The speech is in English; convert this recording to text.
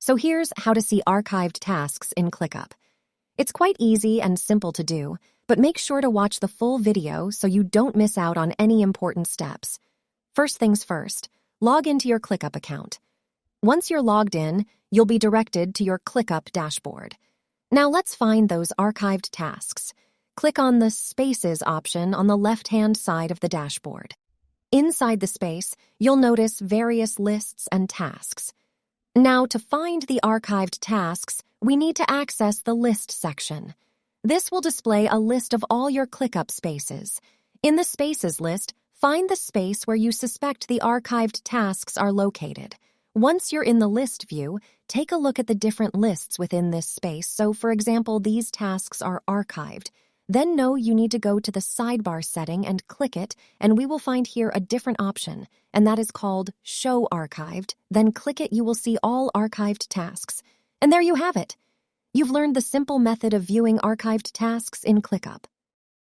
So here's how to see archived tasks in Clickup. It's quite easy and simple to do, but make sure to watch the full video so you don't miss out on any important steps. First things first, log into your Clickup account. Once you're logged in, you'll be directed to your Clickup dashboard. Now let's find those archived tasks. Click on the Spaces option on the left-hand side of the dashboard. Inside the space, you'll notice various lists and tasks. Now, to find the archived tasks, we need to access the List section. This will display a list of all your Clickup spaces. In the Spaces list, find the space where you suspect the archived tasks are located. Once you're in the list view, take a look at the different lists within this space. So, for example, these tasks are archived. Then know you need to go to the sidebar setting and click it, and we will find here a different option, and that is called Show Archived. Then click it, you will see all archived tasks. And there you have it. You've learned the simple method of viewing archived tasks in Clickup.